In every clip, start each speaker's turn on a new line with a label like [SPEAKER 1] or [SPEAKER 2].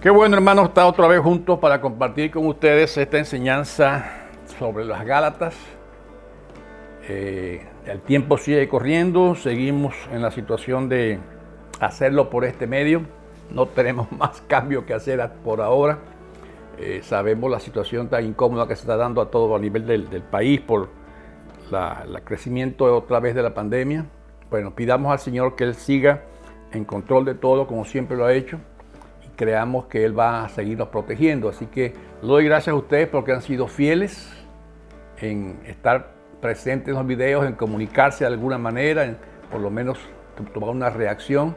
[SPEAKER 1] Qué bueno, hermanos, estar otra vez juntos para compartir con ustedes esta enseñanza sobre las Gálatas. El tiempo sigue corriendo, seguimos en la situación de hacerlo por este medio. No tenemos más cambio que hacer por ahora. Sabemos la situación tan incómoda que se está dando a todo a nivel del país por el crecimiento otra vez de la pandemia. Bueno, pidamos al Señor que Él siga en control de todo como siempre lo ha hecho. Creamos que Él va a seguirnos protegiendo. Así que le doy gracias a ustedes porque han sido fieles en estar presentes en los videos, en comunicarse de alguna manera, en por lo menos tomar una reacción.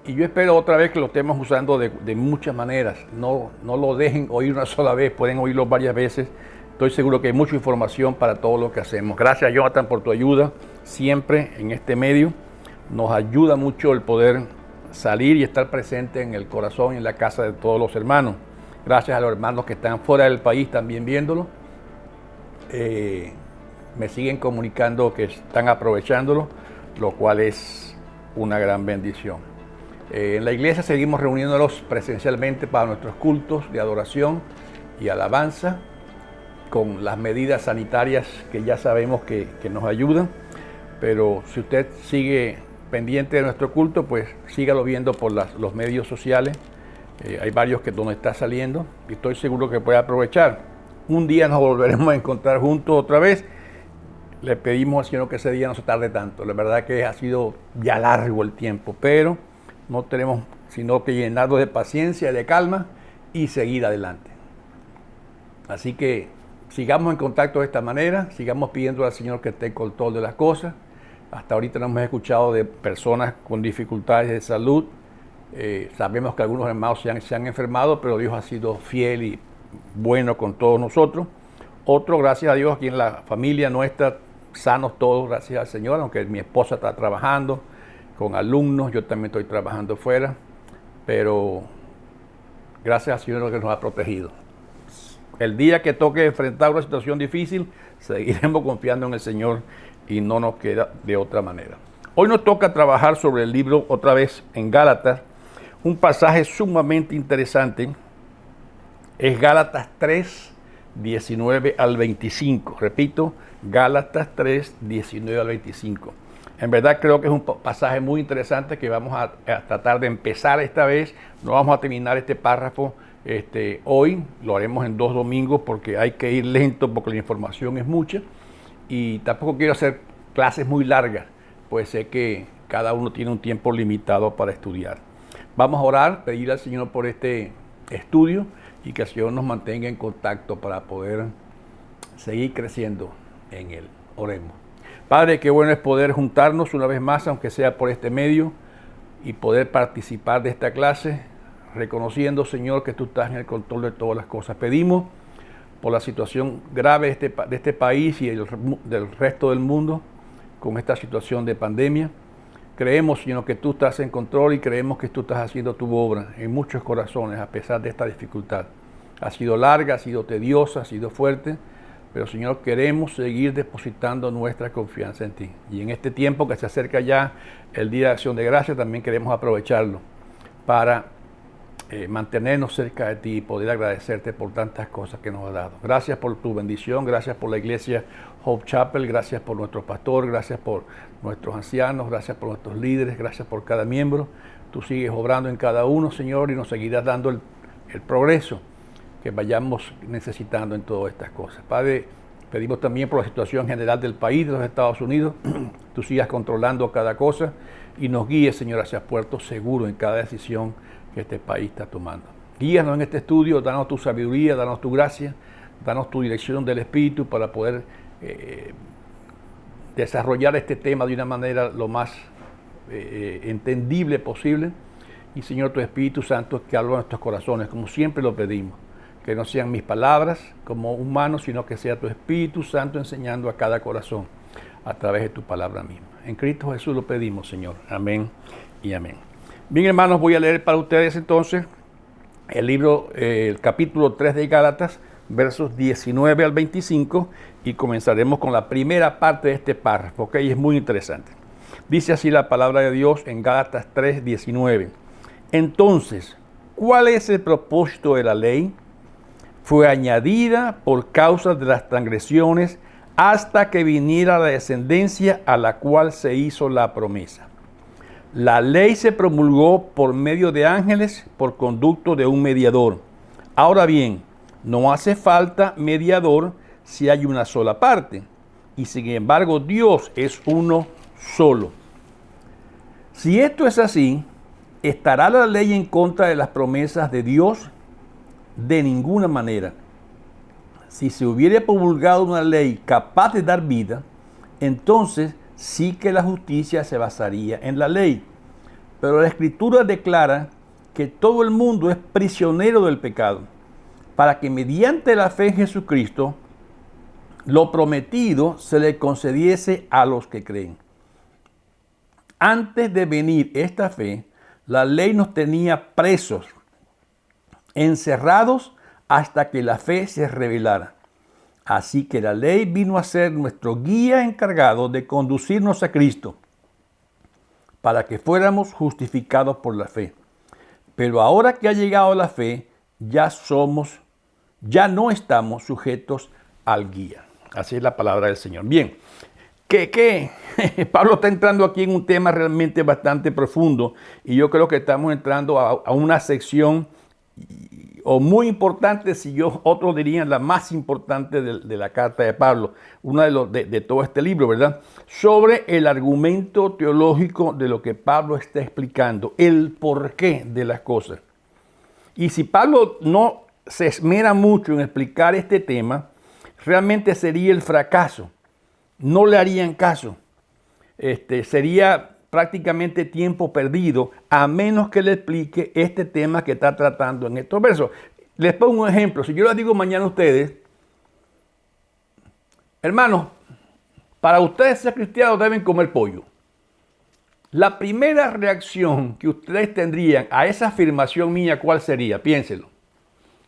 [SPEAKER 1] Y yo espero otra vez que lo estemos usando de muchas maneras. No lo dejen oír una sola vez, pueden oírlo varias veces. Estoy seguro que hay mucha información para todo lo que hacemos. Gracias, Jonathan, por tu ayuda siempre en este medio. Nos ayuda mucho el poder salir y estar presente en el corazón y en la casa de todos los hermanos. Gracias a los hermanos que están fuera del país también viéndolo. Me siguen comunicando que están aprovechándolo, lo cual es una gran bendición. En la iglesia seguimos reuniéndonos presencialmente para nuestros cultos de adoración y alabanza, con las medidas sanitarias que ya sabemos que nos ayudan. Pero si usted sigue pendiente de nuestro culto, pues sígalo viendo por los medios sociales. Hay varios donde está saliendo y estoy seguro que puede aprovechar. Un día nos volveremos a encontrar juntos otra vez. Le pedimos al Señor que ese día no se tarde tanto. La verdad que ha sido ya largo el tiempo, pero no tenemos sino que llenarlo de paciencia, de calma y seguir adelante. Así que sigamos en contacto de esta manera, sigamos pidiendo al Señor que esté en control de las cosas. Hasta ahorita no hemos escuchado de personas con dificultades de salud. Sabemos que algunos hermanos se han enfermado, pero Dios ha sido fiel y bueno con todos nosotros. Otros, gracias a Dios, aquí en la familia nuestra, sanos todos, gracias al Señor, aunque mi esposa está trabajando con alumnos, yo también estoy trabajando fuera, pero gracias al Señor que nos ha protegido. El día que toque enfrentar una situación difícil, seguiremos confiando en el Señor y no nos queda de otra manera. Hoy nos toca trabajar sobre el libro otra vez en Gálatas, un pasaje sumamente interesante. Es Gálatas 3, 19 al 25. Repito, Gálatas 3, 19 al 25. En verdad creo que es un pasaje muy interesante que vamos a tratar de empezar esta vez. No vamos a terminar este párrafo hoy, lo haremos en 2 domingos porque hay que ir lento porque la información es mucha. Y tampoco quiero hacer clases muy largas, pues sé que cada uno tiene un tiempo limitado para estudiar. Vamos a orar, pedir al Señor por este estudio y que el Señor nos mantenga en contacto para poder seguir creciendo en Él. Oremos. Padre, qué bueno es poder juntarnos una vez más, aunque sea por este medio, y poder participar de esta clase, reconociendo, Señor, que tú estás en el control de todas las cosas. Pedimos por la situación grave de este país y del resto del mundo con esta situación de pandemia. Creemos, Señor, que tú estás en control y creemos que tú estás haciendo tu obra en muchos corazones a pesar de esta dificultad. Ha sido larga, ha sido tediosa, ha sido fuerte, pero, Señor, queremos seguir depositando nuestra confianza en ti. Y en este tiempo que se acerca ya el Día de Acción de Gracias, también queremos aprovecharlo para mantenernos cerca de ti y poder agradecerte por tantas cosas que nos has dado. Gracias por tu bendición, gracias por la iglesia Hope Chapel, gracias por nuestro pastor, gracias por nuestros ancianos, gracias por nuestros líderes, gracias por cada miembro. Tú sigues obrando en cada uno, Señor, y nos seguirás dando el progreso que vayamos necesitando en todas estas cosas. Padre, pedimos también por la situación general del país, de los Estados Unidos, tú sigas controlando cada cosa y nos guíes, Señor, hacia puerto seguro en cada decisión que este país está tomando. Guíanos en este estudio, danos tu sabiduría, danos tu gracia, danos tu dirección del Espíritu para poder desarrollar este tema de una manera lo más entendible posible. Y, Señor, tu Espíritu Santo que habla en nuestros corazones, como siempre lo pedimos. Que no sean mis palabras como humanos, sino que sea tu Espíritu Santo enseñando a cada corazón a través de tu palabra misma. En Cristo Jesús lo pedimos, Señor. Amén y amén. Bien, hermanos, voy a leer para ustedes entonces el libro, el capítulo 3 de Gálatas, versos 19 al 25, y comenzaremos con la primera parte de este párrafo, ¿ok? Es muy interesante. Dice así la palabra de Dios en Gálatas 3, 19. Entonces, ¿cuál es el propósito de la ley? Fue añadida por causa de las transgresiones hasta que viniera la descendencia a la cual se hizo la promesa. La ley se promulgó por medio de ángeles por conducto de un mediador. Ahora bien, no hace falta mediador si hay una sola parte, y sin embargo Dios es uno solo. Si esto es así, ¿estará la ley en contra de las promesas de Dios? De ninguna manera. Si se hubiera promulgado una ley capaz de dar vida, entonces sí que la justicia se basaría en la ley. Pero la Escritura declara que todo el mundo es prisionero del pecado, para que mediante la fe en Jesucristo, lo prometido se le concediese a los que creen. Antes de venir esta fe, la ley nos tenía presos, encerrados hasta que la fe se revelara. Así que la ley vino a ser nuestro guía encargado de conducirnos a Cristo, para que fuéramos justificados por la fe. Pero ahora que ha llegado la fe, ya no estamos sujetos al guía. Así es la palabra del Señor. Bien, ¿qué? Pablo está entrando aquí en un tema realmente bastante profundo, y yo creo que estamos entrando a una sección o muy importante, otros dirían la más importante de la carta de Pablo, una de todo este libro, ¿verdad? Sobre el argumento teológico de lo que Pablo está explicando, el porqué de las cosas. Y si Pablo no se esmera mucho en explicar este tema, realmente sería el fracaso. No le harían caso. Sería prácticamente tiempo perdido, a menos que le explique este tema que está tratando en estos versos. Les pongo un ejemplo. Si yo les digo mañana a ustedes, hermanos, para ustedes ser cristianos deben comer pollo. La primera reacción que ustedes tendrían a esa afirmación mía, ¿cuál sería? Piénselo.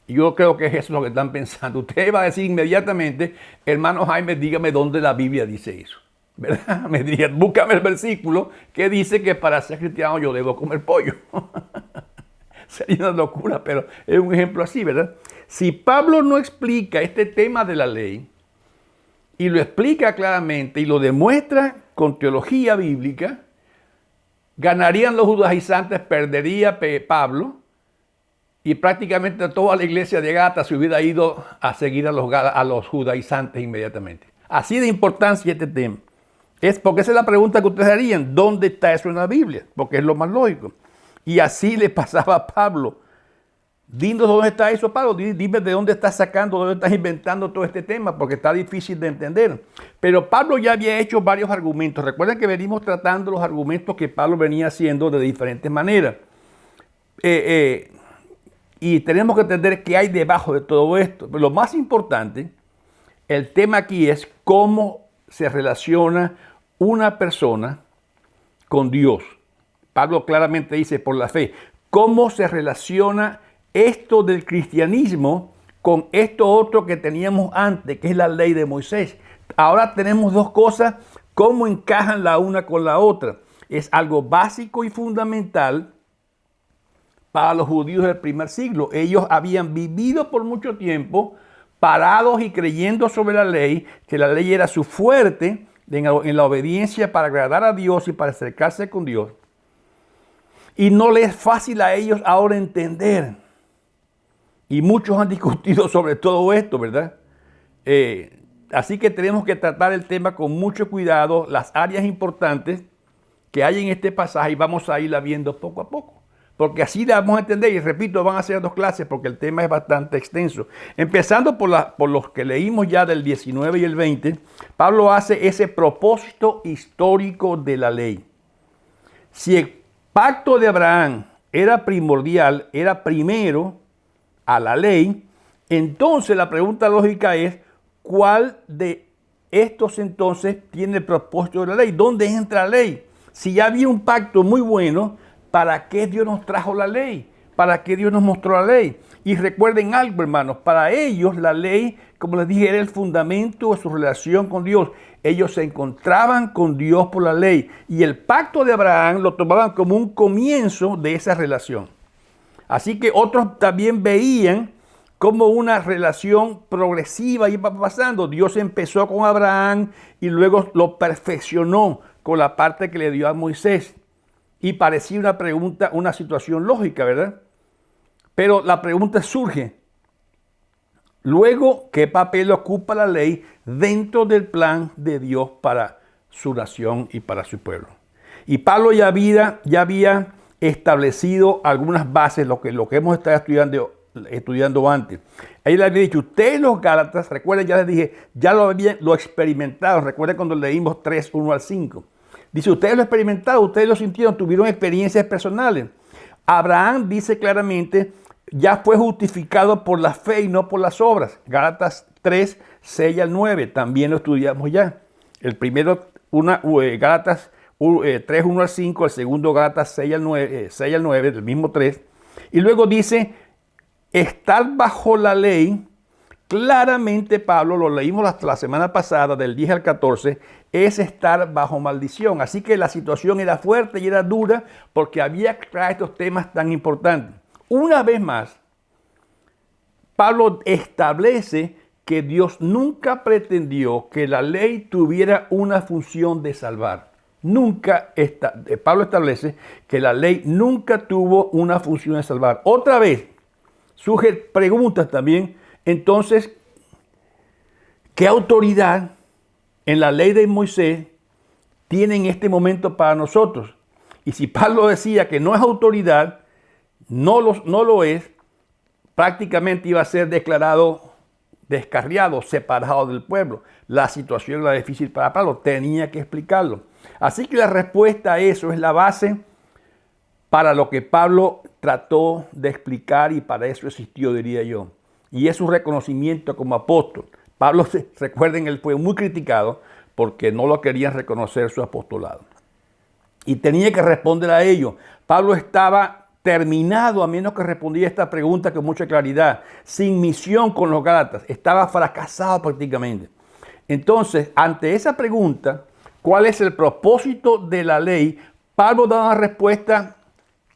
[SPEAKER 1] Y yo creo que es eso lo que están pensando. Usted va a decir inmediatamente, hermano Jaime, dígame dónde la Biblia dice eso, ¿verdad? Me diría, búscame el versículo que dice que para ser cristiano yo debo comer pollo. Sería una locura, pero es un ejemplo así, ¿verdad? Si Pablo no explica este tema de la ley y lo explica claramente y lo demuestra con teología bíblica, ganarían los judaizantes, perdería Pablo, y prácticamente toda la iglesia de Gata se hubiera ido a seguir a los judaizantes inmediatamente. Así de importancia este tema. Porque esa es la pregunta que ustedes harían. ¿Dónde está eso en la Biblia? Porque es lo más lógico. Y así le pasaba a Pablo. Dinos dónde está eso, Pablo. Dime de dónde estás sacando, dónde estás inventando todo este tema, porque está difícil de entender. Pero Pablo ya había hecho varios argumentos. Recuerden que venimos tratando los argumentos que Pablo venía haciendo de diferentes maneras. Y tenemos que entender qué hay debajo de todo esto. Pero lo más importante, el tema aquí es cómo se relaciona una persona con Dios. Pablo claramente dice por la fe. ¿Cómo se relaciona esto del cristianismo con esto otro que teníamos antes, que es la ley de Moisés? Ahora tenemos dos cosas, ¿cómo encajan la una con la otra? Es algo básico y fundamental para los judíos del primer siglo. Ellos habían vivido por mucho tiempo parados y creyendo sobre la ley, que la ley era su fuerte en la obediencia para agradar a Dios y para acercarse con Dios. Y no les es fácil a ellos ahora entender. Y muchos han discutido sobre todo esto, ¿verdad? Así que tenemos que tratar el tema con mucho cuidado, las áreas importantes que hay en este pasaje, y vamos a irla viendo poco a poco. Porque así la vamos a entender, y repito, van a ser dos clases porque el tema es bastante extenso. Empezando por los que leímos ya del 19 y el 20, Pablo hace ese propósito histórico de la ley. Si el pacto de Abraham era primordial, era primero a la ley, entonces la pregunta lógica es, ¿cuál de estos entonces tiene el propósito de la ley? ¿Dónde entra la ley? Si ya había un pacto muy bueno, ¿para qué Dios nos trajo la ley? ¿Para qué Dios nos mostró la ley? Y recuerden algo, hermanos, para ellos la ley, como les dije, era el fundamento de su relación con Dios. Ellos se encontraban con Dios por la ley y el pacto de Abraham lo tomaban como un comienzo de esa relación. Así que otros también veían como una relación progresiva iba pasando. Dios empezó con Abraham y luego lo perfeccionó con la parte que le dio a Moisés. Y parecía una pregunta, una situación lógica, ¿verdad? Pero la pregunta surge, luego, ¿qué papel ocupa la ley dentro del plan de Dios para su nación y para su pueblo? Y Pablo ya había establecido algunas bases, lo que hemos estado estudiando antes. Ahí le había dicho, ustedes los Gálatas, recuerden, ya les dije, ya lo experimentaron. Recuerden cuando leímos 3, 1 al 5. Dice, ustedes lo experimentaron, ustedes lo sintieron, tuvieron experiencias personales. Abraham dice claramente, ya fue justificado por la fe y no por las obras. Gálatas 3, 6 al 9, también lo estudiamos ya. El primero, Gálatas 3, 1 al 5, el segundo Gálatas 6 al 9, del mismo 3. Y luego dice, estar bajo la ley, claramente Pablo, lo leímos hasta la semana pasada, del 10 al 14, es estar bajo maldición. Así que la situación era fuerte y era dura porque había que traer estos temas tan importantes. Una vez más, Pablo establece que Dios nunca pretendió que la ley tuviera una función de salvar. Pablo establece que la ley nunca tuvo una función de salvar. Otra vez, surgen preguntas también. Entonces, ¿qué autoridad en la ley de Moisés tiene en este momento para nosotros? Y si Pablo decía que no es autoridad, no lo es, prácticamente iba a ser declarado descarriado, separado del pueblo. La situación era difícil para Pablo, tenía que explicarlo. Así que la respuesta a eso es la base para lo que Pablo trató de explicar y para eso existió, diría yo. Y es un reconocimiento como apóstol. Pablo, recuerden, él fue muy criticado porque no lo querían reconocer su apostolado. Y tenía que responder a ello. Pablo estaba terminado, a menos que respondía esta pregunta con mucha claridad, sin misión con los Gálatas. Estaba fracasado prácticamente. Entonces, ante esa pregunta, ¿cuál es el propósito de la ley? Pablo da una respuesta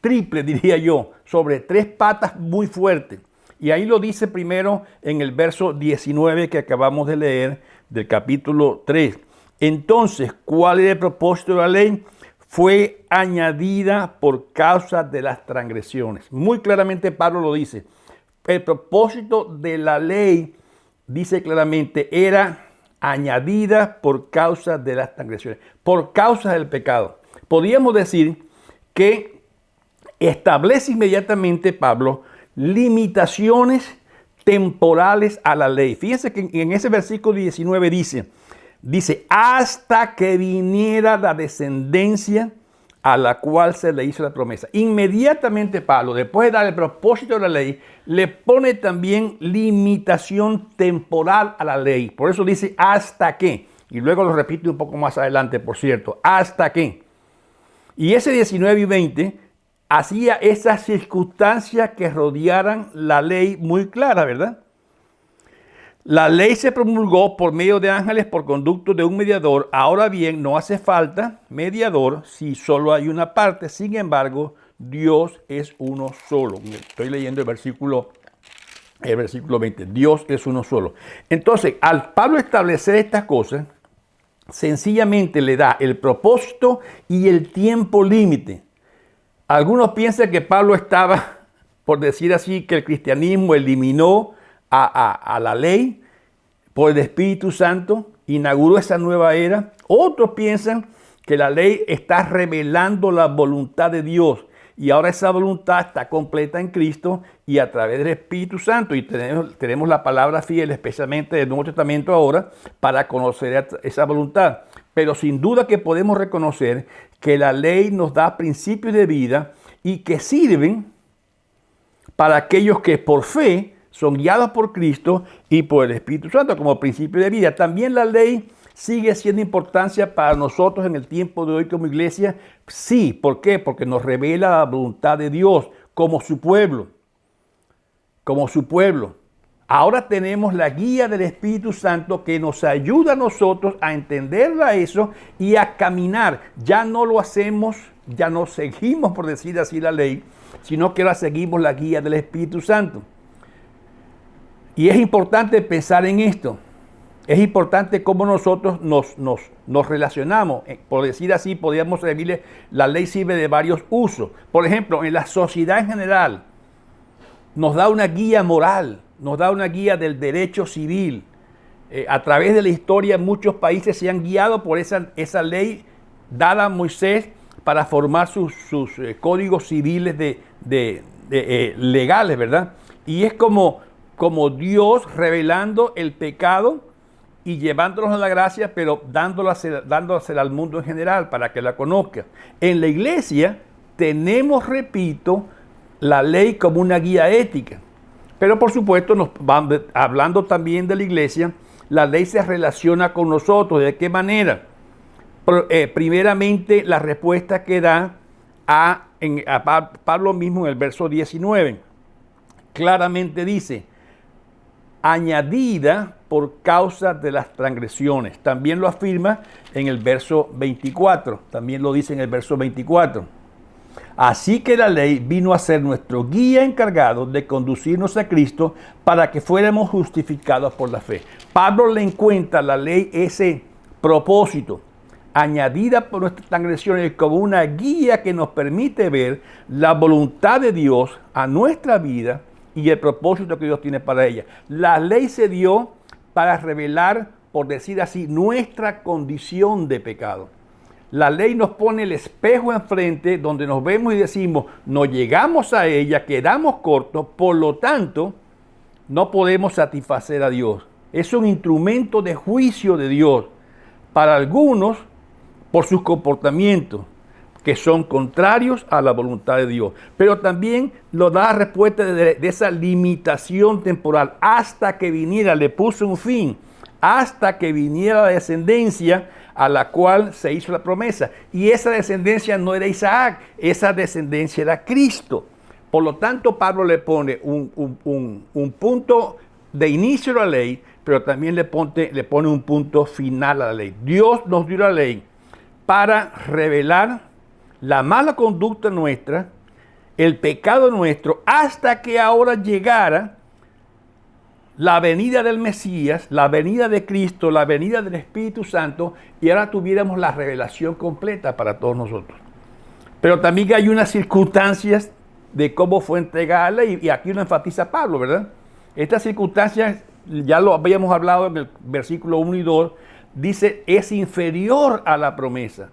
[SPEAKER 1] triple, diría yo, sobre 3 patas muy fuertes. Y ahí lo dice primero en el verso 19 que acabamos de leer del capítulo 3. Entonces, ¿cuál es el propósito de la ley? Fue añadida por causa de las transgresiones. Muy claramente Pablo lo dice. El propósito de la ley, dice claramente, era añadida por causa de las transgresiones, por causa del pecado. Podríamos decir que establece inmediatamente Pablo limitaciones temporales a la ley. Fíjense que en ese versículo 19 dice, hasta que viniera la descendencia a la cual se le hizo la promesa. Inmediatamente Pablo, después de dar el propósito de la ley, le pone también limitación temporal a la ley. Por eso dice hasta que. Y luego lo repite un poco más adelante, por cierto, hasta que. Y ese 19 y 20 hacía esas circunstancias que rodearan la ley muy clara, ¿verdad? La ley se promulgó por medio de ángeles por conducto de un mediador. Ahora bien, no hace falta mediador si solo hay una parte. Sin embargo, Dios es uno solo. Estoy leyendo el versículo 20. Dios es uno solo. Entonces, al Pablo establecer estas cosas, sencillamente le da el propósito y el tiempo límite. Algunos piensan que Pablo estaba, por decir así, que el cristianismo eliminó a la ley por el Espíritu Santo, inauguró esa nueva era. Otros piensan que la ley está revelando la voluntad de Dios y ahora esa voluntad está completa en Cristo y a través del Espíritu Santo. Y tenemos la palabra fiel, especialmente del Nuevo Testamento ahora, para conocer esa voluntad. Pero sin duda que podemos reconocer que la ley nos da principios de vida y que sirven para aquellos que por fe son guiados por Cristo y por el Espíritu Santo como principio de vida. También la ley sigue siendo importancia para nosotros en el tiempo de hoy como iglesia. Sí, ¿por qué? Porque nos revela la voluntad de Dios como su pueblo. Como su pueblo. Ahora tenemos la guía del Espíritu Santo que nos ayuda a nosotros a entenderla eso y a caminar. Ya no lo hacemos ya no seguimos, por decir así, la ley, sino que ahora seguimos la guía del Espíritu Santo. Y es importante pensar en esto. Es importante cómo nosotros nos relacionamos. Por decir así, podríamos decirle, la ley sirve de varios usos. Por ejemplo, en la sociedad en general, nos da una guía moral, nos da una guía del derecho civil. A través de la historia, muchos países se han guiado por esa ley dada a Moisés para formar sus códigos civiles legales, ¿verdad? Y es como Dios revelando el pecado y llevándonos a la gracia, pero dándosela al mundo en general para que la conozca. En la iglesia tenemos, repito, la ley como una guía ética. Pero por supuesto, hablando también de la iglesia, la ley se relaciona con nosotros. ¿De qué manera? Primeramente, la respuesta que da a Pablo mismo en el verso 19. Claramente dice, añadida por causa de las transgresiones. También lo afirma en el verso 24. También lo dice en el verso 24. Así que la ley vino a ser nuestro guía encargado de conducirnos a Cristo para que fuéramos justificados por la fe. Pablo le encuentra a la ley ese propósito, añadida por nuestras transgresiones, como una guía que nos permite ver la voluntad de Dios a nuestra vida y el propósito que Dios tiene para ella. La ley se dio para revelar, por decir así, nuestra condición de pecado. La ley nos pone el espejo enfrente donde nos vemos y decimos, no llegamos a ella, quedamos cortos, por lo tanto, no podemos satisfacer a Dios. Es un instrumento de juicio de Dios para algunos por sus comportamientos que son contrarios a la voluntad de Dios. Pero también nos da la respuesta de esa limitación temporal hasta que viniera, le puso un fin, hasta que viniera la descendencia a la cual se hizo la promesa. Y esa descendencia no era Isaac, esa descendencia era Cristo. Por lo tanto, Pablo le pone un punto de inicio a la ley, pero también le pone un punto final a la ley. Dios nos dio la ley para revelar la mala conducta nuestra, el pecado nuestro, hasta que ahora llegara la venida del Mesías, la venida de Cristo, la venida del Espíritu Santo, y ahora tuviéramos la revelación completa para todos nosotros. Pero también hay unas circunstancias de cómo fue entregada la ley, y aquí lo enfatiza Pablo, ¿verdad? Estas circunstancias, ya lo habíamos hablado en el versículo 1 y 2, dice, es inferior a la promesa.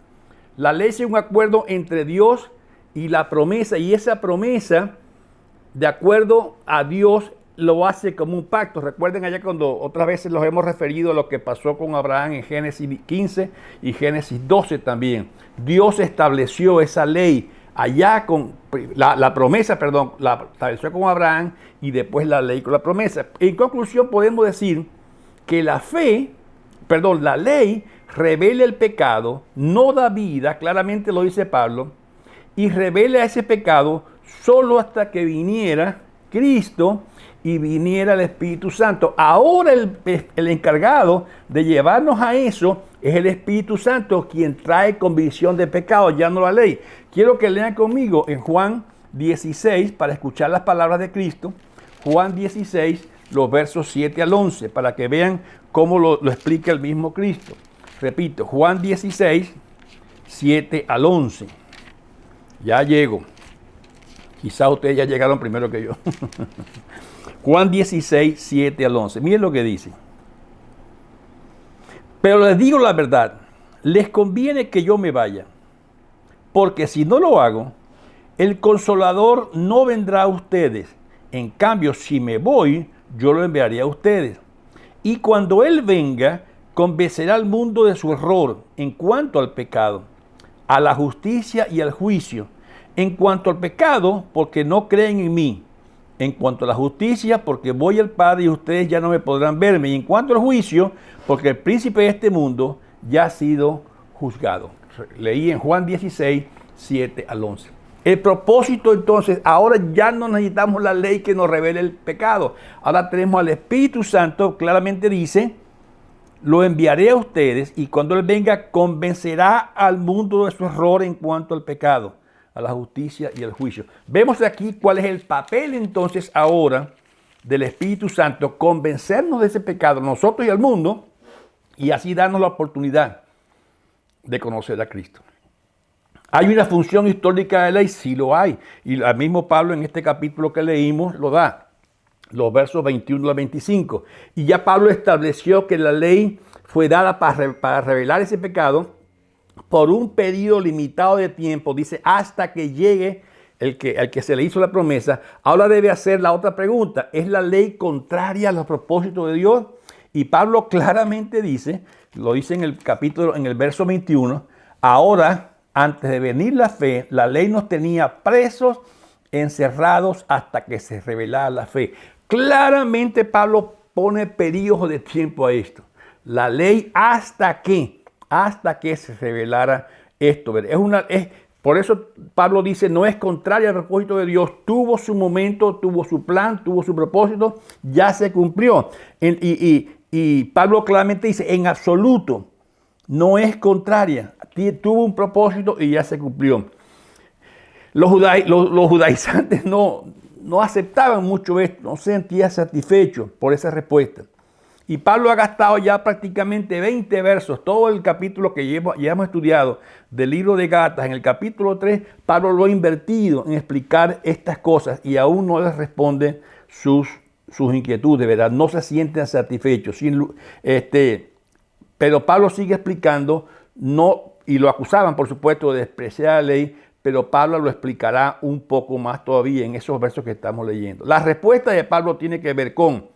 [SPEAKER 1] La ley es un acuerdo entre Dios y la promesa, y esa promesa, de acuerdo a Dios, lo hace como un pacto. Recuerden allá cuando otras veces los hemos referido a lo que pasó con Abraham en Génesis 15 y Génesis 12 también. Dios estableció esa ley allá con la promesa, la estableció con Abraham y después la ley con la promesa. En conclusión podemos decir que la ley revela el pecado, no da vida, claramente lo dice Pablo, y revela ese pecado solo hasta que viniera Cristo y viniera el Espíritu Santo. Ahora el encargado de llevarnos a eso es el Espíritu Santo, quien trae convicción de pecado, ya no la ley. Quiero que lean conmigo en Juan 16 para escuchar las palabras de Cristo. Juan 16, los versos 7 al 11, para que vean cómo lo explica el mismo Cristo. Repito, Juan 16, 7 al 11. Ya llego. Quizá ustedes ya llegaron primero que yo. Juan 16, 7 al 11. Miren lo que dice. Pero les digo la verdad, les conviene que yo me vaya, porque si no lo hago, el Consolador no vendrá a ustedes. En cambio, si me voy, yo lo enviaré a ustedes. Y cuando Él venga, convencerá al mundo de su error en cuanto al pecado, a la justicia y al juicio. En cuanto al pecado, porque no creen en mí. En cuanto a la justicia, porque voy al Padre y ustedes ya no me podrán verme. Y en cuanto al juicio, porque el príncipe de este mundo ya ha sido juzgado. Leí en Juan 16, 7 al 11. El propósito entonces, ahora ya no necesitamos la ley que nos revele el pecado. Ahora tenemos al Espíritu Santo, claramente dice, lo enviaré a ustedes y cuando Él venga convencerá al mundo de su error en cuanto al pecado, a la justicia y al juicio. Vemos aquí cuál es el papel entonces ahora del Espíritu Santo, convencernos de ese pecado, nosotros y al mundo, y así darnos la oportunidad de conocer a Cristo. ¿Hay una función histórica de la ley? Sí lo hay. Y el mismo Pablo en este capítulo que leímos lo da. Los versos 21 al 25. Y ya Pablo estableció que la ley fue dada para revelar ese pecado por un periodo limitado de tiempo. Dice, hasta que llegue el que se le hizo la promesa. Ahora debe hacer la otra pregunta. ¿Es la ley contraria a los propósitos de Dios? Y Pablo claramente dice, lo dice en el capítulo, en el verso 21, ahora, antes de venir la fe, la ley nos tenía presos, encerrados hasta que se revelara la fe. Claramente Pablo pone periodos de tiempo a esto. La ley hasta que se revelara esto. Por eso Pablo dice, no es contraria al propósito de Dios. Tuvo su momento, tuvo su plan, tuvo su propósito, ya se cumplió. Y Pablo claramente dice, en absoluto, no es contraria. Tuvo un propósito y ya se cumplió. Los judaizantes no aceptaban mucho esto, no se sentían satisfechos por esa respuesta. Y Pablo ha gastado ya prácticamente 20 versos, todo el capítulo que ya hemos estudiado del libro de Gálatas. En el capítulo 3, Pablo lo ha invertido en explicar estas cosas y aún no les responde sus inquietudes, ¿verdad? No se sienten satisfechos. Pero Pablo sigue explicando, y lo acusaban, por supuesto, de despreciar la ley, pero Pablo lo explicará un poco más todavía en esos versos que estamos leyendo. La respuesta de Pablo tiene que ver con,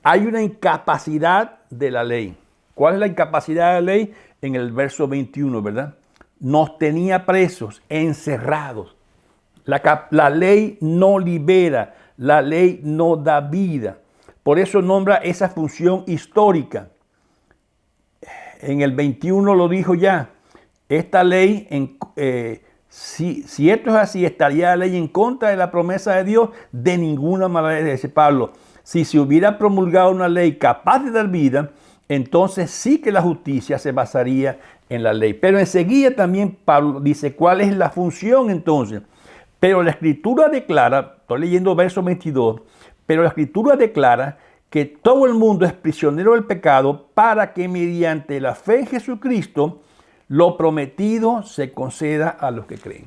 [SPEAKER 1] hay una incapacidad de la ley. ¿Cuál es la incapacidad de la ley? En el verso 21, ¿verdad? Nos tenía presos, encerrados. La ley no libera, la ley no da vida. Por eso nombra esa función histórica. En el 21 lo dijo ya. Esta ley, si esto es así, estaría la ley en contra de la promesa de Dios. De ninguna manera, dice Pablo. Si se hubiera promulgado una ley capaz de dar vida, entonces sí que la justicia se basaría en la ley. Pero enseguida también Pablo dice cuál es la función entonces. Pero la Escritura declara, estoy leyendo verso 22, pero la Escritura declara que todo el mundo es prisionero del pecado para que mediante la fe en Jesucristo lo prometido se conceda a los que creen.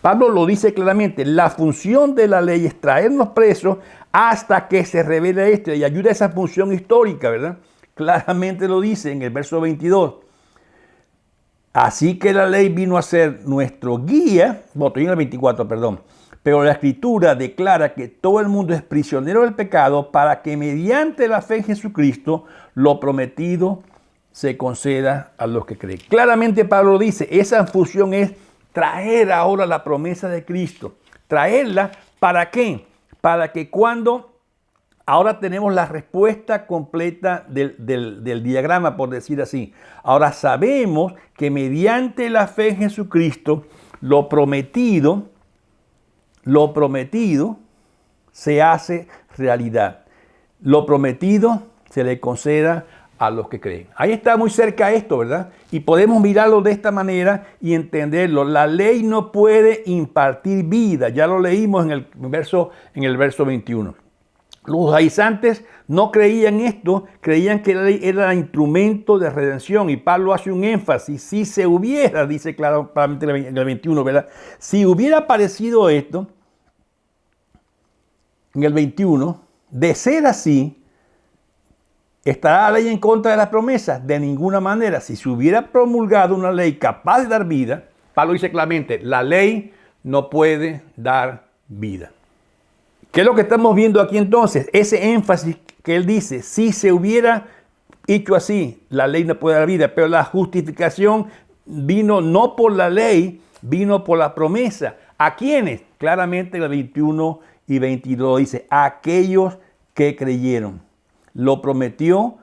[SPEAKER 1] Pablo lo dice claramente, la función de la ley es traernos presos hasta que se revele esto y ayuda a esa función histórica, ¿verdad? Claramente lo dice en el verso 22. Así que la ley vino a ser nuestro guía, estoy en el 24, perdón. Pero la Escritura declara que todo el mundo es prisionero del pecado para que mediante la fe en Jesucristo lo prometido se conceda a los que creen. Claramente Pablo dice, esa función es traer ahora la promesa de Cristo. Traerla, ¿para qué? Para que cuando ahora tenemos la respuesta completa del diagrama, por decir así. Ahora sabemos que mediante la fe en Jesucristo, lo prometido se hace realidad. Lo prometido se le conceda a los que creen. Ahí está muy cerca esto, ¿verdad? Y podemos mirarlo de esta manera y entenderlo. La ley no puede impartir vida. Ya lo leímos en el verso 21. Los judaizantes no creían esto, creían que la ley era el instrumento de redención. Y Pablo hace un énfasis. Si se hubiera, dice claramente en el 21, ¿verdad? Si hubiera aparecido esto, en el 21, de ser así, ¿estará la ley en contra de las promesas? De ninguna manera. Si se hubiera promulgado una ley capaz de dar vida, Pablo dice claramente, la ley no puede dar vida. ¿Qué es lo que estamos viendo aquí entonces? Ese énfasis que él dice, si se hubiera hecho así, la ley no puede dar vida, pero la justificación vino no por la ley, vino por la promesa. ¿A quiénes? Claramente el 21 y 22 dice, a aquellos que creyeron. Lo prometido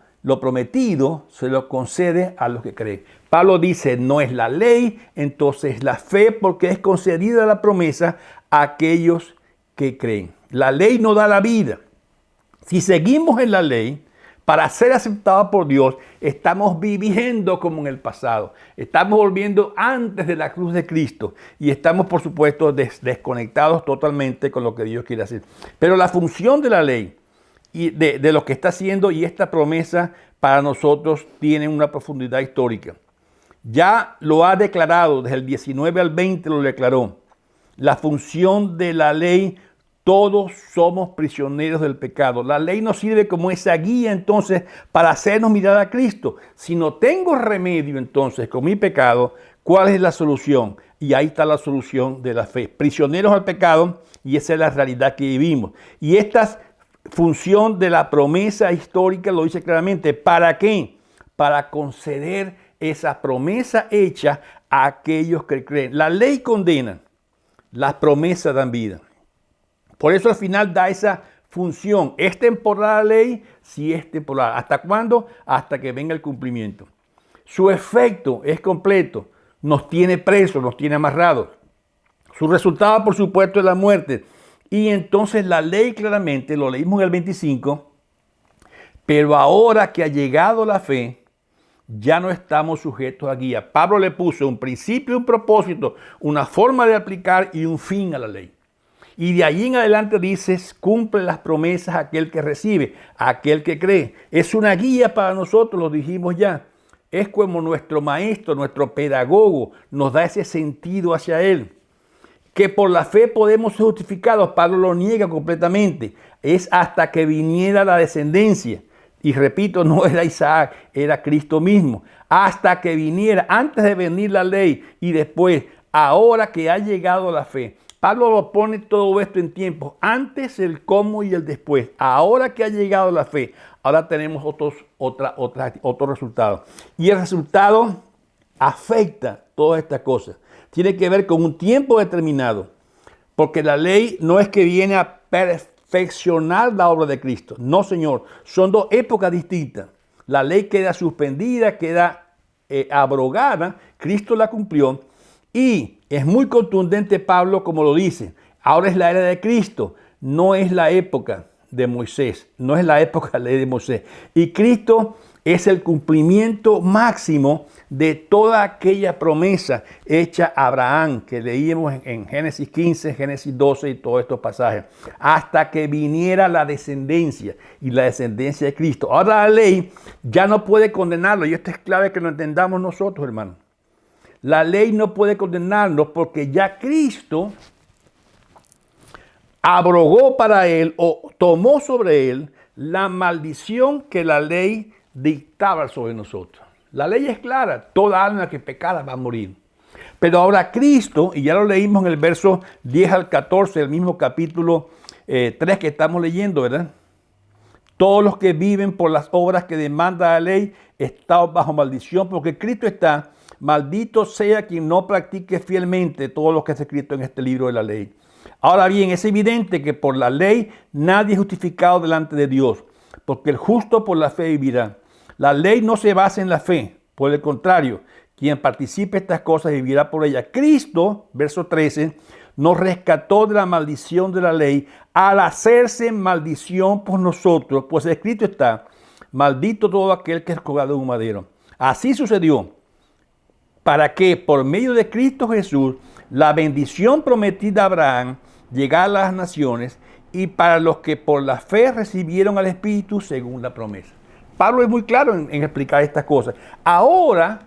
[SPEAKER 1] se lo concede a los que creen. Pablo dice, no es la ley, entonces la fe, porque es concedida la promesa a aquellos que creen. La ley no da la vida. Si seguimos en la ley, Para ser aceptados por Dios, estamos viviendo como en el pasado. Estamos volviendo antes de la cruz de Cristo y estamos, por supuesto, desconectados totalmente con lo que Dios quiere hacer. Pero la función de la ley y de lo que está haciendo y esta promesa para nosotros tiene una profundidad histórica. Ya lo ha declarado, desde el 19 al 20 lo declaró. La función de la ley, todos somos prisioneros del pecado. La ley nos sirve como esa guía entonces para hacernos mirar a Cristo. Si no tengo remedio entonces con mi pecado, ¿cuál es la solución? Y ahí está la solución de la fe. Prisioneros al pecado, y esa es la realidad que vivimos. Y esta función de la promesa histórica lo dice claramente. ¿Para qué? Para conceder esa promesa hecha a aquellos que creen. La ley condena, las promesas dan vida. Por eso al final da esa función. ¿Es temporal la ley? Sí, es temporal. ¿Hasta cuándo? Hasta que venga el cumplimiento. Su efecto es completo. Nos tiene presos, nos tiene amarrados. Su resultado, por supuesto, es la muerte. Y entonces la ley claramente, lo leímos en el 25, pero ahora que ha llegado la fe, ya no estamos sujetos a guía. Pablo le puso un principio, un propósito, una forma de aplicar y un fin a la ley. Y de allí en adelante dices, cumple las promesas aquel que recibe, aquel que cree. Es una guía para nosotros, lo dijimos ya. Es como nuestro maestro, nuestro pedagogo, nos da ese sentido hacia él. Que por la fe podemos ser justificados, Pablo lo niega completamente. Es hasta que viniera la descendencia. Y repito, no era Isaac, era Cristo mismo. Hasta que viniera, antes de venir la ley y después, ahora que ha llegado la fe. Pablo lo pone todo esto en tiempo. Antes el cómo y el después. Ahora que ha llegado la fe, ahora tenemos otro resultado. Y el resultado afecta todas estas cosas. Tiene que ver con un tiempo determinado. Porque la ley no es que viene a perfeccionar la obra de Cristo. No, Señor. Son dos épocas distintas. La ley queda suspendida, queda abrogada. Cristo la cumplió. Y es muy contundente Pablo como lo dice. Ahora es la era de Cristo. No es la época de Moisés. No es la época de la ley de Moisés. Y Cristo es el cumplimiento máximo de toda aquella promesa hecha a Abraham que leímos en Génesis 15, Génesis 12 y todos estos pasajes. Hasta que viniera la descendencia y la descendencia de Cristo. Ahora la ley ya no puede condenarlo y esto es clave que lo entendamos nosotros, hermanos. La ley no puede condenarnos porque ya Cristo abrogó para él o tomó sobre él la maldición que la ley dictaba sobre nosotros. La ley es clara, toda alma que pecara va a morir. Pero ahora Cristo, y ya lo leímos en el verso 10 al 14 del mismo capítulo 3 que estamos leyendo, ¿verdad? Todos los que viven por las obras que demanda la ley están bajo maldición porque Cristo está. Maldito sea quien no practique fielmente todo lo que está escrito en este libro de la ley. Ahora bien, es evidente que por la ley nadie es justificado delante de Dios, porque el justo por la fe vivirá. La ley no se basa en la fe, por el contrario, quien participe de estas cosas vivirá por ella. Cristo, verso 13, nos rescató de la maldición de la ley al hacerse maldición por nosotros, pues escrito está, maldito todo aquel que es colgado en un madero. Así sucedió. Para que por medio de Cristo Jesús la bendición prometida a Abraham llegara a las naciones y para los que por la fe recibieron al Espíritu según la promesa. Pablo es muy claro en explicar estas cosas. Ahora,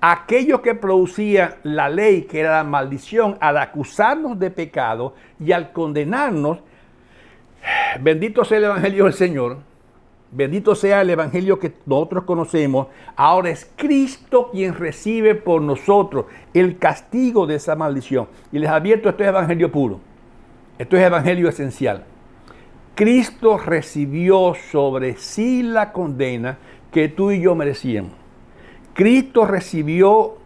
[SPEAKER 1] aquello que producía la ley, que era la maldición, al acusarnos de pecado y al condenarnos, bendito sea el Evangelio del Señor. Bendito sea el evangelio que nosotros conocemos. Ahora es Cristo quien recibe por nosotros el castigo de esa maldición. Y les advierto, esto es evangelio puro. Esto es evangelio esencial. Cristo recibió sobre sí la condena que tú y yo merecíamos. Cristo recibió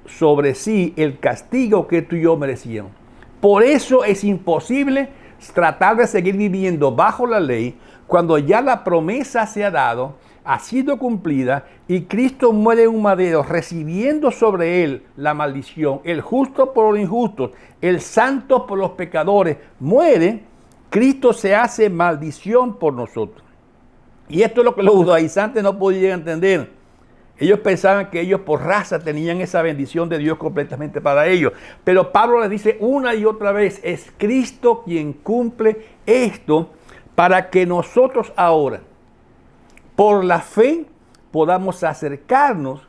[SPEAKER 1] sobre sí el castigo que tú y yo merecíamos. Por eso es imposible tratar de seguir viviendo bajo la ley cuando ya la promesa se ha dado, ha sido cumplida y Cristo muere en un madero recibiendo sobre él la maldición, el justo por los injustos, el santo por los pecadores, muere, Cristo se hace maldición por nosotros. Y esto es lo que los judaizantes no podían entender. Ellos pensaban que ellos por raza tenían esa bendición de Dios completamente para ellos. Pero Pablo les dice una y otra vez, es Cristo quien cumple esto para que nosotros ahora, por la fe, podamos acercarnos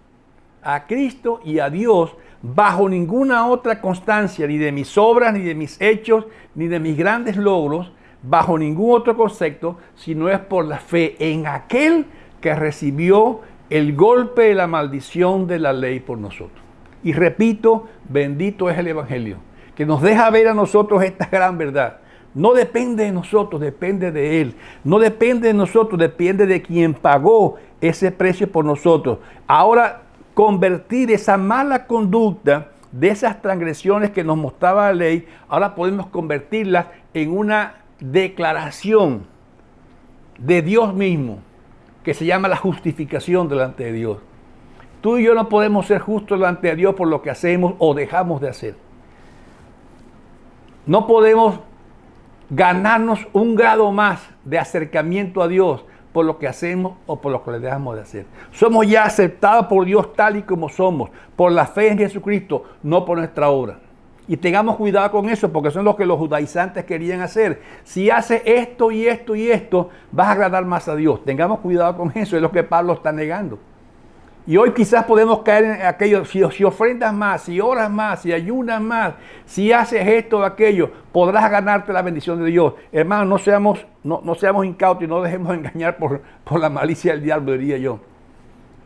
[SPEAKER 1] a Cristo y a Dios bajo ninguna otra constancia, ni de mis obras, ni de mis hechos, ni de mis grandes logros, bajo ningún otro concepto, sino es por la fe en aquel que recibió el golpe de la maldición de la ley por nosotros. Y repito, bendito es el Evangelio, que nos deja ver a nosotros esta gran verdad. No depende de nosotros, depende de Él. No depende de nosotros, depende de quien pagó ese precio por nosotros. Ahora, convertir esa mala conducta de esas transgresiones que nos mostraba la ley, ahora podemos convertirlas en una declaración de Dios mismo, que se llama la justificación delante de Dios. Tú y yo no podemos ser justos delante de Dios por lo que hacemos o dejamos de hacer. No podemos ganarnos un grado más de acercamiento a Dios por lo que hacemos o por lo que le dejamos de hacer. Somos ya aceptados por Dios tal y como somos, por la fe en Jesucristo, no por nuestra obra. Y tengamos cuidado con eso, porque son lo que los judaizantes querían hacer. Si haces esto y esto y esto, vas a agradar más a Dios. Tengamos cuidado con eso, es lo que Pablo está negando. Y hoy quizás podemos caer en aquello, si ofrendas más, si oras más, si ayunas más, si haces esto o aquello, podrás ganarte la bendición de Dios. Hermanos, no seamos incautos y no dejemos engañar por la malicia del diablo, diría yo.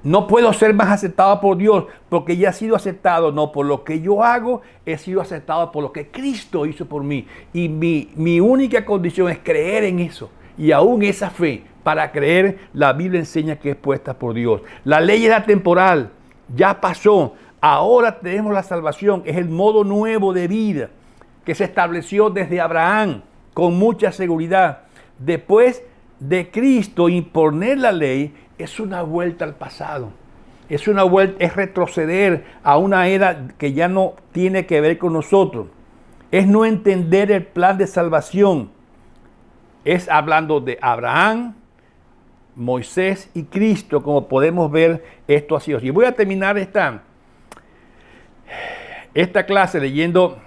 [SPEAKER 1] No puedo ser más aceptado por Dios porque ya he sido aceptado, no por lo que yo hago, he sido aceptado por lo que Cristo hizo por mí. Y mi única condición es creer en eso. Y aún esa fe, para creer, la Biblia enseña que es puesta por Dios. La ley era temporal, ya pasó. Ahora tenemos la salvación, es el modo nuevo de vida que se estableció desde Abraham con mucha seguridad. Después de Cristo imponer la ley, es una vuelta al pasado. Es retroceder a una era que ya no tiene que ver con nosotros. Es no entender el plan de salvación. Es hablando de Abraham, Moisés y Cristo, como podemos ver esto así. Y voy a terminar esta clase leyendo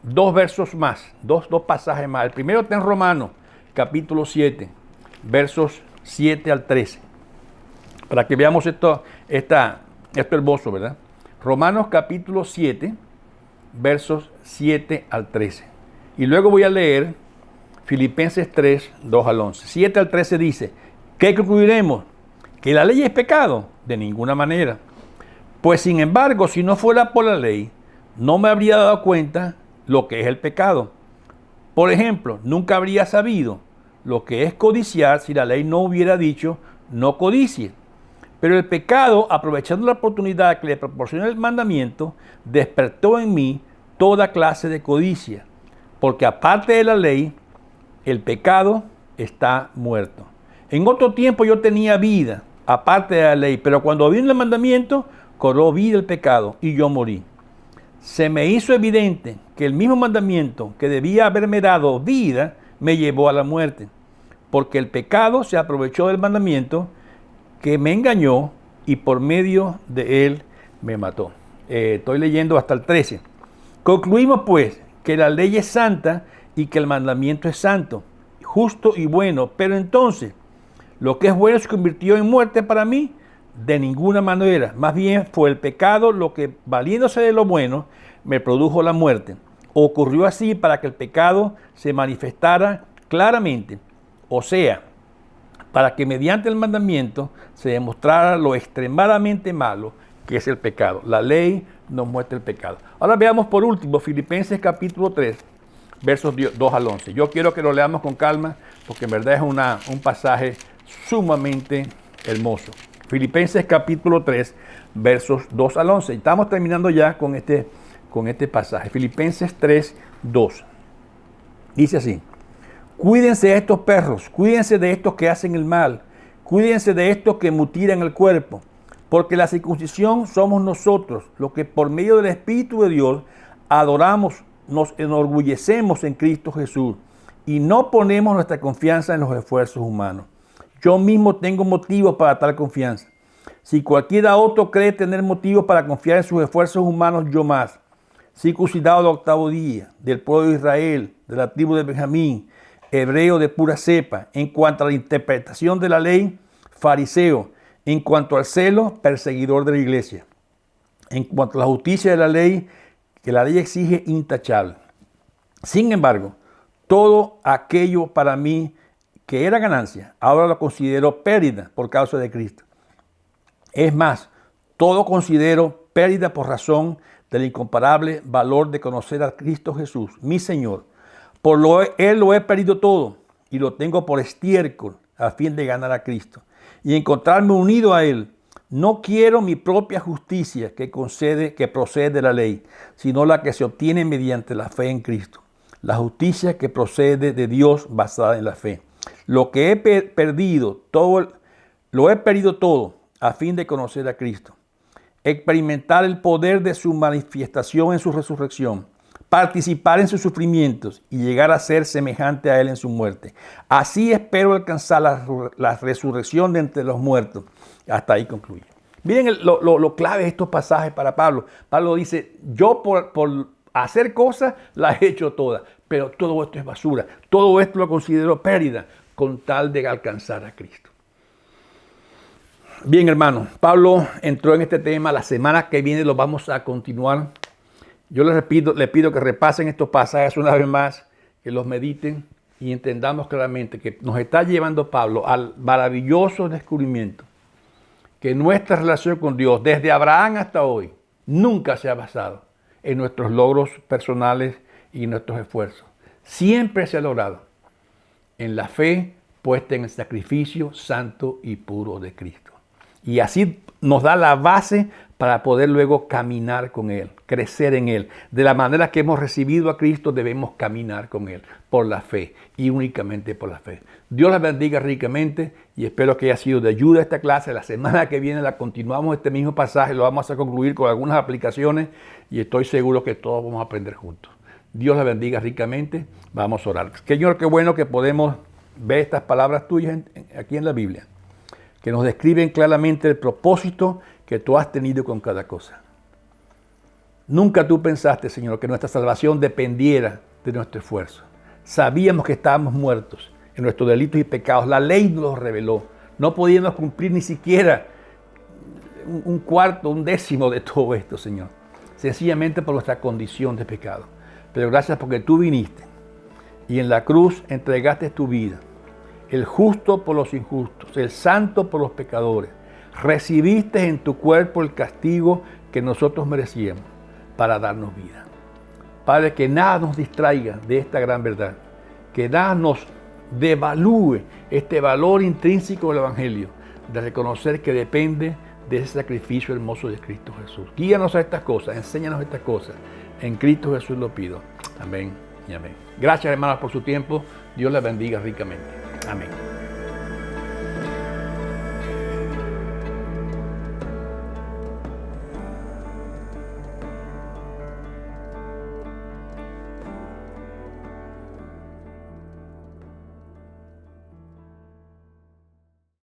[SPEAKER 1] dos versos más, dos pasajes más. El primero está en Romanos, capítulo 7, versos 7 al 13. Para que veamos esto hermoso, ¿verdad? Romanos capítulo 7, versos 7 al 13. Y luego voy a leer Filipenses 3, 2 al 11. 7 al 13 dice, ¿qué concluiremos? ¿Que la ley es pecado? De ninguna manera. Pues sin embargo, si no fuera por la ley, no me habría dado cuenta lo que es el pecado. Por ejemplo, nunca habría sabido lo que es codiciar si la ley no hubiera dicho, no codicie. Pero el pecado, aprovechando la oportunidad que le proporciona el mandamiento, despertó en mí toda clase de codicia. Porque aparte de la ley, el pecado está muerto. En otro tiempo yo tenía vida, aparte de la ley, pero cuando vino el mandamiento, cobró vida el pecado y yo morí. Se me hizo evidente que el mismo mandamiento que debía haberme dado vida, me llevó a la muerte. Porque el pecado se aprovechó del mandamiento que me engañó y por medio de él me mató. Estoy leyendo hasta el 13. Concluimos pues que la ley es santa y que el mandamiento es santo, justo y bueno. Pero entonces, lo que es bueno se convirtió en muerte para mí, de ninguna manera. Más bien fue el pecado lo que, valiéndose de lo bueno, me produjo la muerte. Ocurrió así para que el pecado se manifestara claramente. O sea, para que mediante el mandamiento se demostrara lo extremadamente malo que es el pecado. La ley nos muestra el pecado. Ahora veamos por último Filipenses capítulo 3, versos 2 al 11. Yo quiero que lo leamos con calma porque en verdad es un pasaje sumamente hermoso. Filipenses capítulo 3, versos 2 al 11. Estamos terminando ya con este pasaje. Filipenses 3, 2. Dice así. Cuídense de estos perros, cuídense de estos que hacen el mal, cuídense de estos que mutilan el cuerpo, porque la circuncisión somos nosotros, los que por medio del Espíritu de Dios adoramos, nos enorgullecemos en Cristo Jesús y no ponemos nuestra confianza en los esfuerzos humanos. Yo mismo tengo motivos para tal confianza. Si cualquiera otro cree tener motivos para confiar en sus esfuerzos humanos, yo más. Circuncidado del 8º día, del pueblo de Israel, de la tribu de Benjamín, hebreo de pura cepa, en cuanto a la interpretación de la ley, fariseo, en cuanto al celo, perseguidor de la iglesia, en cuanto a la justicia de la ley, que la ley exige, intachable. Sin embargo, todo aquello para mí que era ganancia, ahora lo considero pérdida por causa de Cristo. Es más, todo considero pérdida por razón del incomparable valor de conocer a Cristo Jesús, mi Señor. Él lo he perdido todo y lo tengo por estiércol a fin de ganar a Cristo y encontrarme unido a Él. No quiero mi propia justicia que procede de la ley, sino la que se obtiene mediante la fe en Cristo. La justicia que procede de Dios basada en la fe. Lo que he perdido, lo he perdido todo a fin de conocer a Cristo. Experimentar el poder de su manifestación en su resurrección. Participar en sus sufrimientos y llegar a ser semejante a Él en su muerte. Así espero alcanzar la resurrección de entre los muertos. Hasta ahí concluye. Miren lo clave de estos pasajes para Pablo. Pablo dice, yo por hacer cosas las he hecho todas, pero todo esto es basura. Todo esto lo considero pérdida con tal de alcanzar a Cristo. Bien, hermanos, Pablo entró en este tema. La semana que viene lo vamos a continuar. Yo les pido que repasen estos pasajes una vez más, que los mediten y entendamos claramente que nos está llevando Pablo al maravilloso descubrimiento que nuestra relación con Dios, desde Abraham hasta hoy, nunca se ha basado en nuestros logros personales y en nuestros esfuerzos. Siempre se ha logrado en la fe puesta en el sacrificio santo y puro de Cristo. Y así nos da la base para poder luego caminar con Él, crecer en Él. De la manera que hemos recibido a Cristo, debemos caminar con Él, por la fe y únicamente por la fe. Dios les bendiga ricamente y espero que haya sido de ayuda esta clase. La semana que viene la continuamos este mismo pasaje, lo vamos a concluir con algunas aplicaciones y estoy seguro que todos vamos a aprender juntos. Dios les bendiga ricamente. Vamos a orar. Señor, qué bueno que podemos ver estas palabras tuyas aquí en la Biblia, que nos describen claramente el propósito que tú has tenido con cada cosa. Nunca tú pensaste, Señor, que nuestra salvación dependiera de nuestro esfuerzo. Sabíamos que estábamos muertos en nuestros delitos y pecados. La ley nos los reveló. No podíamos cumplir ni siquiera un cuarto, un décimo de todo esto, Señor. Sencillamente por nuestra condición de pecado. Pero gracias porque tú viniste y en la cruz entregaste tu vida. El justo por los injustos, el santo por los pecadores. Recibiste en tu cuerpo el castigo que nosotros merecíamos para darnos vida. Padre, que nada nos distraiga de esta gran verdad. Que nada nos devalúe este valor intrínseco del Evangelio, de reconocer que depende de ese sacrificio hermoso de Cristo Jesús. Guíanos a estas cosas, enséñanos estas cosas. En Cristo Jesús lo pido. Amén y amén. Gracias, hermanos, por su tiempo. Dios les bendiga ricamente. Amén.